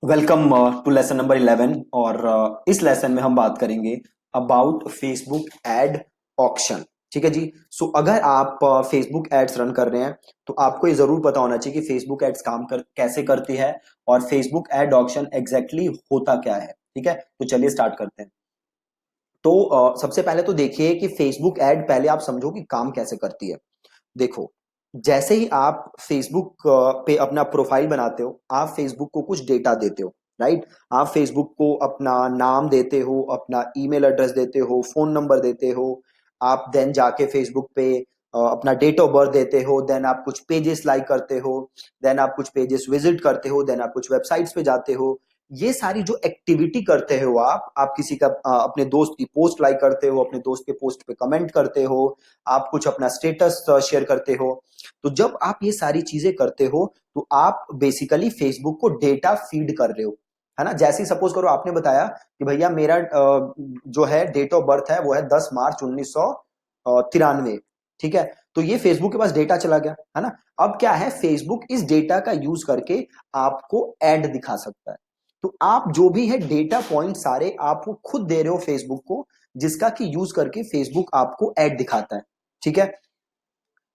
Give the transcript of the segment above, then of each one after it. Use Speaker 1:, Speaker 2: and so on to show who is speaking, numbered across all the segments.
Speaker 1: Welcome to lesson number 11 और इस lesson में हम बात करेंगे अबाउट फेसबुक एड ऑक्शन। ठीक है जी। सो अगर आप फेसबुक एड्स रन कर रहे हैं तो आपको ये जरूर पता होना चाहिए कि फेसबुक एड्स कैसे करती है और फेसबुक एड ऑक्शन एग्जैक्टली होता क्या है। ठीक है, तो चलिए स्टार्ट करते हैं। तो सबसे पहले तो देखिए कि फेसबुक एड पहले आप समझो कि काम कैसे करती है। देखो, जैसे ही आप फेसबुक पे अपना प्रोफाइल बनाते हो, आप फेसबुक को कुछ डेटा देते हो, राइट। आप फेसबुक को अपना नाम देते हो, अपना ईमेल एड्रेस देते हो, फोन नंबर देते हो। आप देन जाके फेसबुक पे अपना डेट ऑफ बर्थ देते हो, देन आप कुछ पेजेस लाइक करते हो, देन आप कुछ पेजेस विजिट करते हो, देन आप कुछ वेबसाइट्स पे जाते हो। ये सारी जो एक्टिविटी करते हो आप किसी का अपने दोस्त की पोस्ट लाइक करते हो, अपने दोस्त के पोस्ट पे कमेंट करते हो, आप कुछ अपना स्टेटस शेयर करते हो। तो जब आप ये सारी चीजें करते हो तो आप बेसिकली फेसबुक को डेटा फीड कर रहे हो, है ना। जैसे ही सपोज करो आपने बताया कि भैया मेरा जो है डेट ऑफ बर्थ है वो है 10 मार्च 1993। ठीक है, तो ये फेसबुक के पास डेटा चला गया, है ना। अब क्या है, फेसबुक इस डेटा का यूज करके आपको एड दिखा सकता है। तो आप जो भी है डेटा पॉइंट सारे आप वो खुद दे रहे हो फेसबुक को, जिसका कि यूज करके फेसबुक आपको एड दिखाता है। ठीक है,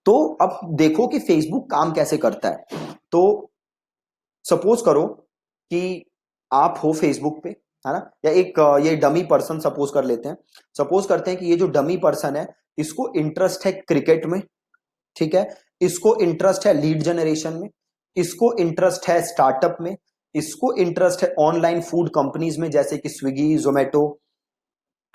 Speaker 1: तो अब देखो कि फेसबुक काम कैसे करता है। तो सपोज करो कि आप हो फेसबुक पे, है ना, या एक ये डमी पर्सन सपोज कर लेते हैं। सपोज करते हैं कि ये जो डमी पर्सन है इसको इंटरेस्ट है क्रिकेट में। ठीक है, इसको इंटरेस्ट है लीड जनरेशन में, इसको इंटरेस्ट है स्टार्टअप में, इसको इंटरेस्ट है ऑनलाइन फूड कंपनीज में जैसे कि स्विगी जोमेटो,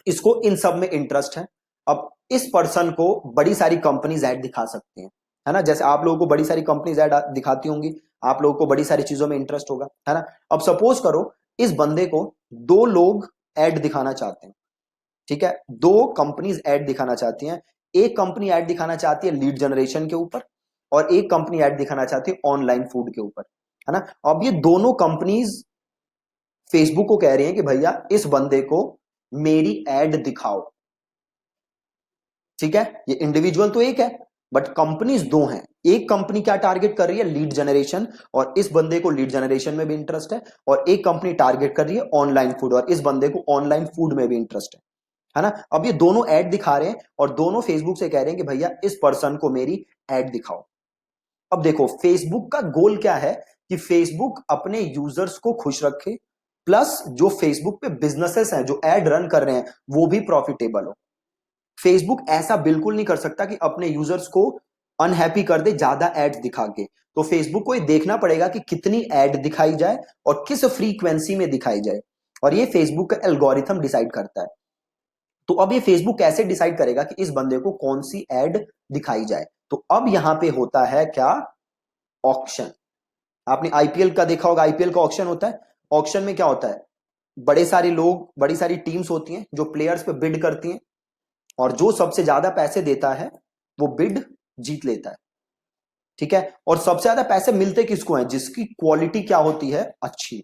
Speaker 1: इसको इन सब में इंटरेस्ट है। अब इस पर्सन को बड़ी सारी कंपनीज ऐड दिखा सकती हैं, है ना। जैसे आप लोगों को बड़ी सारी कंपनीज ऐड दिखाती होंगी, आप लोगों को बड़ी सारी चीजों में इंटरेस्ट होगा, है ना। अब सपोज करो इस बंदे को दो लोग ऐड दिखाना चाहते हैं। ठीक है, दो कंपनीज ऐड दिखाना चाहती हैं। एक कंपनी ऐड दिखाना चाहती है लीड जनरेशन के ऊपर और एक कंपनी ऐड दिखाना चाहती है ऑनलाइन फूड के ऊपर, है ना। अब ये दोनों कंपनीज फेसबुक को कह रही हैं कि भैया इस बंदे को मेरी एड दिखाओ। ठीक है, ये इंडिविजुअल तो एक है बट कंपनीज दो हैं। एक कंपनी क्या टारगेट कर रही है, लीड जनरेशन, और इस बंदे को लीड जनरेशन में भी इंटरेस्ट है। और एक कंपनी टारगेट कर रही है ऑनलाइन फूड और इस बंदे को ऑनलाइन फूड में भी इंटरेस्ट है ना। अब ये दोनों ऐड दिखा रहे हैं और दोनों फेसबुक से कह रहे हैं कि भैया इस पर्सन को मेरी ऐड दिखाओ। अब देखो फेसबुक का गोल क्या है कि फेसबुक अपने यूजर्स को खुश रखे, प्लस जो फेसबुक पे बिजनेसेस हैं जो ऐड रन कर रहे हैं वो भी प्रॉफिटेबल हो। फेसबुक ऐसा बिल्कुल नहीं कर सकता कि अपने यूजर्स को अनहैप्पी कर दे ज्यादा एड्स दिखा के। तो फेसबुक को ये देखना पड़ेगा कि कितनी एड दिखाई जाए और किस फ्रीक्वेंसी में दिखाई जाए, और ये फेसबुक का एल्गोरिथम डिसाइड करता है। तो अब ये फेसबुक कैसे डिसाइड करेगा कि इस बंदे को कौन सी एड दिखाई जाए। तो अब यहां पे होता है क्या, ऑक्शन। आपने आईपीएल का देखा होगा, आईपीएल का ऑक्शन होता है। ऑक्शन में क्या होता है, बड़े सारे लोग, बड़ी सारी टीम्स होती हैं जो प्लेयर्स पे बिड करती हैं और जो सबसे ज्यादा पैसे देता है वो बिड जीत लेता है। ठीक है, और सबसे ज्यादा पैसे मिलते किसको हैं, जिसकी क्वालिटी क्या होती है, अच्छी,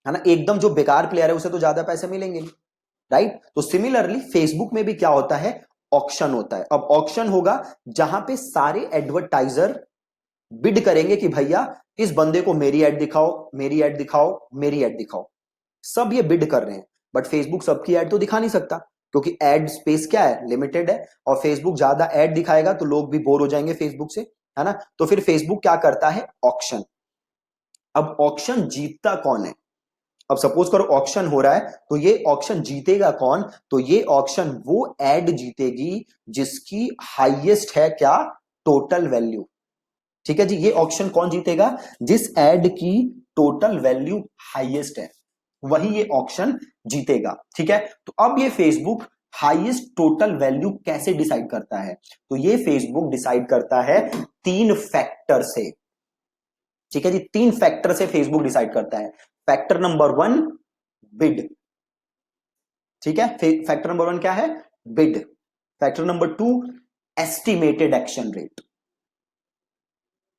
Speaker 1: है ना। एकदम जो बेकार प्लेयर है उसे तो ज्यादा पैसे मिलेंगे नहीं, राइट। तो सिमिलरली फेसबुक में भी क्या होता है, ऑक्शन होता है। अब ऑक्शन होगा जहां पे सारे एडवर्टाइजर बिड करेंगे कि भैया इस बंदे को मेरी एड दिखाओ, मेरी एड दिखाओ, मेरी एड दिखाओ। सब ये बिड कर रहे हैं बट फेसबुक सबकी एड तो दिखा नहीं सकता क्योंकि एड स्पेस क्या है, लिमिटेड है। और फेसबुक ज्यादा एड दिखाएगा तो लोग भी बोर हो जाएंगे फेसबुक से, है ना। तो फिर फेसबुक क्या करता है, ऑक्शन। अब ऑक्शन जीतता कौन है, अब सपोज करो ऑक्शन हो रहा है तो ये ऑक्शन जीतेगा कौन, तो ये ऑक्शन वो एड जीतेगी जिसकी हाईएस्ट है क्या, टोटल वैल्यू। ठीक है जी, ये ऑक्शन कौन जीतेगा, जिस एड की टोटल वैल्यू हाईएस्ट है वही ये ऑक्शन जीतेगा। ठीक है, तो अब ये फेसबुक हाईएस्ट टोटल वैल्यू कैसे डिसाइड करता है, तो ये फेसबुक डिसाइड करता है तीन फैक्टर से। ठीक है जी, तीन फैक्टर से फेसबुक डिसाइड करता है। Factor number one, bid. ठीक है, फैक्टर नंबर वन क्या है, bid. Factor number two, estimated action rate.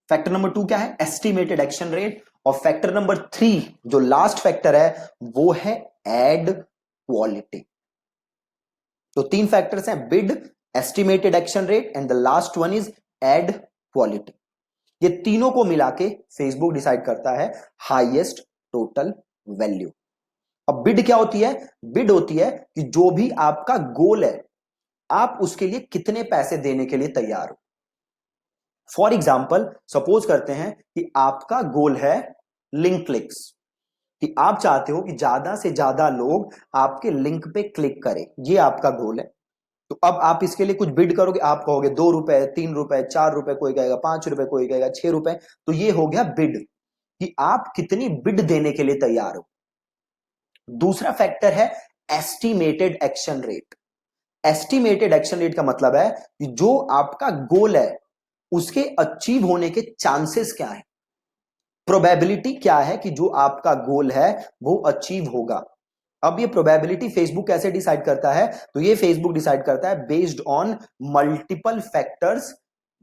Speaker 1: Factor number two क्या है, एस्टिमेटेड एक्शन रेट। और फैक्टर नंबर थ्री जो लास्ट फैक्टर है वो है एड क्वालिटी। तो तीन फैक्टर्स हैं, bid, estimated action rate and the last one is ad quality. ये तीनों को मिला के फेसबुक डिसाइड करता है हाईएस्ट टोटल वैल्यू। अब बिड क्या होती है? बिड होती है कि जो भी आपका गोल है आप उसके लिए कितने पैसे देने के लिए तैयार हो। फॉर एग्जाम्पल सपोज करते हैं कि आपका गोल है लिंक क्लिक्स, कि आप चाहते हो कि ज्यादा से ज्यादा लोग आपके लिंक पे क्लिक करें, ये आपका गोल है। तो अब आप इसके लिए कुछ बिड करोगे, आप कहोगे 2 रुपए, 3 रुपए, 4 रुपए, कोई कहेगा 5 रुपए, कोई कहेगा 6 रुपए। तो ये हो गया बिड, कि आप कितनी बिड देने के लिए तैयार हो। दूसरा फैक्टर है estimated action rate. Estimated action rate का मतलब है कि जो आपका गोल है उसके अचीव होने के चांसेस क्या है, प्रोबेबिलिटी क्या है कि जो आपका गोल है वो अचीव होगा। अब ये प्रोबेबिलिटी फेसबुक कैसे डिसाइड करता है? तो ये फेसबुक डिसाइड करता है बेस्ड ऑन मल्टीपल फैक्टर्स,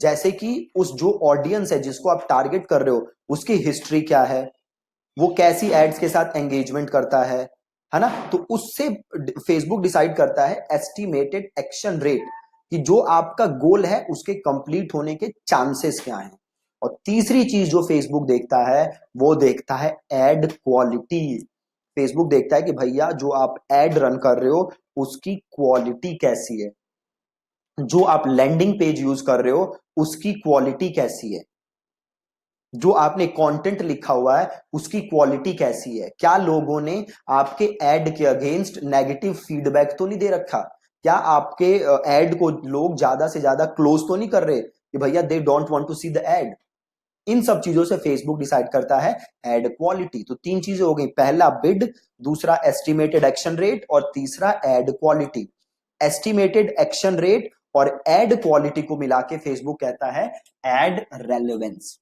Speaker 1: जैसे कि उस जो ऑडियंस है जिसको आप टारगेट कर रहे हो उसकी हिस्ट्री क्या है, वो कैसी एड्स के साथ एंगेजमेंट करता है ना। तो उससे फेसबुक डिसाइड करता है एस्टिमेटेड एक्शन रेट, कि जो आपका गोल है उसके कंप्लीट होने के चांसेस क्या हैं। और तीसरी चीज जो फेसबुक देखता है वो देखता है एड क्वालिटी। फेसबुक देखता है कि भैया जो आप एड रन कर रहे हो उसकी क्वालिटी कैसी है, जो आप लैंडिंग पेज यूज कर रहे हो उसकी क्वालिटी कैसी है, जो आपने कंटेंट लिखा हुआ है उसकी क्वालिटी कैसी है, क्या लोगों ने आपके एड के अगेंस्ट नेगेटिव फीडबैक तो नहीं दे रखा, क्या आपके एड को लोग ज्यादा से ज्यादा क्लोज तो नहीं कर रहे कि भैया दे don't want to see the ad. इन सब चीजों से फेसबुक डिसाइड करता है एड क्वालिटी। तो तीन चीजें हो गई, पहला बिड, दूसरा एस्टिमेटेड एक्शन रेट और तीसरा ad quality. Estimated action rate और एड क्वालिटी को मिला के फेसबुक कहता है एड रेलेवेंस।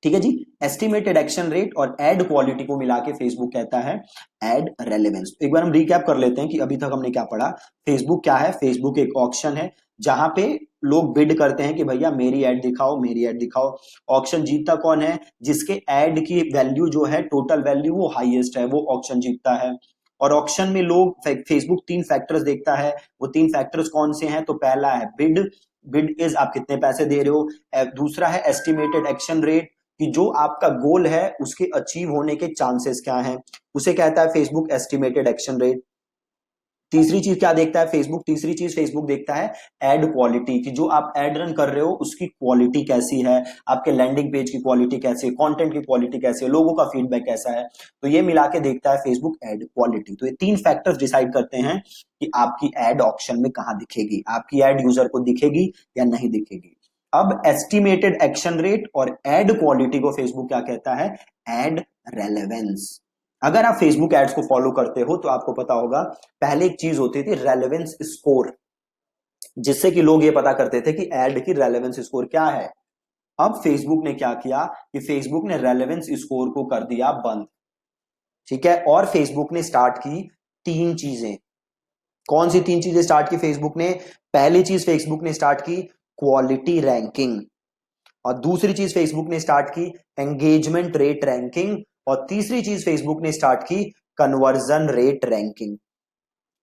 Speaker 1: ठीक है जी, एस्टिमेटेड एक्शन रेट और एड क्वालिटी को मिला के फेसबुक कहता है एड रेलेवेंस। एक बार हम रिकैप कर लेते हैं कि अभी तक हमने क्या पढ़ा। फेसबुक क्या है? फेसबुक एक ऑक्शन है जहां पे लोग बिड करते हैं कि भैया मेरी एड दिखाओ, मेरी एड दिखाओ। ऑक्शन जीतता कौन है? जिसके एड की वैल्यू जो है टोटल वैल्यू वो हाईएस्ट है, वो ऑक्शन जीतता है। और ऑक्शन में लोग फेसबुक तीन फैक्टर्स देखता है। वो तीन फैक्टर्स कौन से हैं? तो पहला है बिड, बिड इज आप कितने पैसे दे रहे हो। दूसरा है एस्टिमेटेड एक्शन रेट, कि जो आपका गोल है उसके अचीव होने के चांसेस क्या हैं, उसे कहता है फेसबुक एस्टिमेटेड एक्शन रेट। तीसरी चीज क्या देखता है फेसबुक? तीसरी चीज फेसबुक देखता है एड क्वालिटी, कि जो आप एड रन कर रहे हो उसकी क्वालिटी कैसी है, आपके लैंडिंग पेज की क्वालिटी कैसी है, कंटेंट की क्वालिटी कैसी है, लोगों का फीडबैक कैसा है। तो ये मिला के देखता है फेसबुक एड क्वालिटी। तो ये तीन फैक्टर्स डिसाइड करते हैं कि आपकी एड ऑप्शन में कहां दिखेगी, आपकी एड यूजर को दिखेगी या नहीं दिखेगी। अब एस्टिमेटेड एक्शन रेट और एड क्वालिटी को फेसबुक क्या कहता है? Ad relevance. अगर आप फेसबुक एड्स को फॉलो करते हो तो आपको पता होगा पहले एक चीज होती थी रेलेवेंस स्कोर, जिससे कि लोग ये पता करते थे कि एड की रेलेवेंस स्कोर क्या है। अब फेसबुक ने क्या किया कि फेसबुक ने रेलेवेंस स्कोर को कर दिया बंद। ठीक है, और फेसबुक ने स्टार्ट की तीन चीजें। कौन सी तीन चीजें स्टार्ट की फेसबुक ने? पहली चीज फेसबुक ने स्टार्ट की क्वालिटी रैंकिंग, और दूसरी चीज फेसबुक ने स्टार्ट की एंगेजमेंट रेट रैंकिंग, और तीसरी चीज फेसबुक ने स्टार्ट की conversion rate ranking.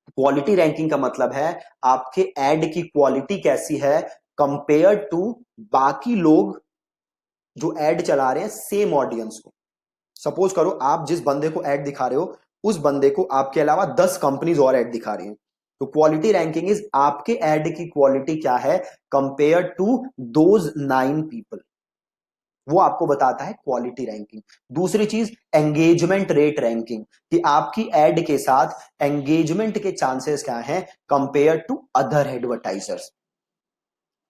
Speaker 1: Quality ranking का मतलब है आपके एड की क्वालिटी कैसी है कंपेयर टू बाकी लोग जो एड चला रहे हैं सेम ऑडियंस को। सपोज करो आप जिस बंदे को एड दिखा रहे हो उस बंदे को आपके अलावा 10 कंपनीज और एड दिखा रही हैं। तो क्वालिटी रैंकिंग इज आपके एड की क्वालिटी क्या है कंपेयर टू दोज 9 पीपल, वो आपको बताता है क्वालिटी रैंकिंग। दूसरी चीज एंगेजमेंट रेट रैंकिंग, कि आपकी एड के साथ एंगेजमेंट के चांसेस क्या हैं कंपेयर टू अदर एडवर्टाइजर्स।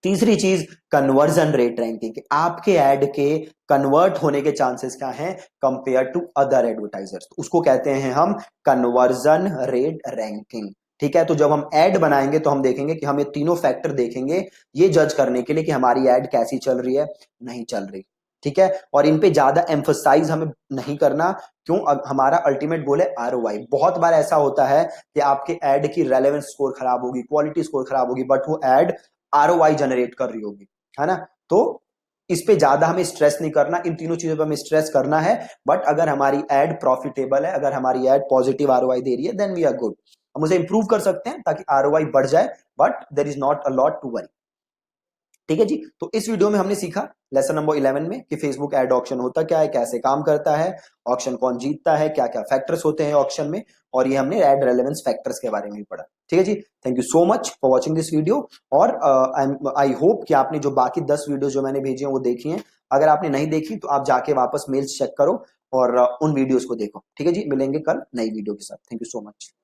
Speaker 1: तीसरी चीज कन्वर्जन रेट रैंकिंग, कि आपके एड के कन्वर्ट होने के चांसेस क्या हैं कंपेयर टू अदर एडवर्टाइजर्स, उसको कहते हैं हम कन्वर्जन रेट रैंकिंग। ठीक है, तो जब हम एड बनाएंगे तो हम देखेंगे कि हम ये तीनों फैक्टर देखेंगे ये जज करने के लिए कि हमारी एड कैसी चल रही है, नहीं चल रही। ठीक है, और इन पे ज्यादा एम्फोसाइज हमें नहीं करना। क्यों? हमारा अल्टीमेट गोल है आरओआई। बहुत बार ऐसा होता है कि आपके एड की रेलेवेंस स्कोर खराब होगी, क्वालिटी स्कोर खराब होगी, बट वो एड आरओआई जनरेट कर रही होगी, है ना। तो इस पे ज्यादा हमें स्ट्रेस नहीं करना, इन तीनों चीजों पे हमें स्ट्रेस करना है। बट अगर हमारी एड प्रॉफिटेबल है, अगर हमारी एड पॉजिटिव आरओआई दे रही है, देन वी आर गुड। हम उसे इंप्रूव कर सकते हैं ताकि आरओआई बढ़ जाए, but there is not a lot to worry. ठीक है जी। तो इस वीडियो में हमने सीखा लेसन नंबर 11 में कि फेसबुक एड ऑक्शन होता क्या है, कैसे काम करता है, ऑक्शन कौन जीतता है, क्या क्या फैक्टर्स होते हैं ऑक्शन में, और ये हमने एड रेलेवेंस फैक्टर्स के बारे में भी पढ़ा। ठीक है जी। Thank you so much for watching this video. और आई होप कि आपने जो बाकी 10 वीडियो जो मैंने भेजी हैं वो देखी हैं। अगर आपने नहीं देखी तो आप जाके वापस मेल्स चेक करो और उन वीडियोस को देखो। ठीक है जी। मिलेंगे कल नई वीडियो के साथ। Thank you so much.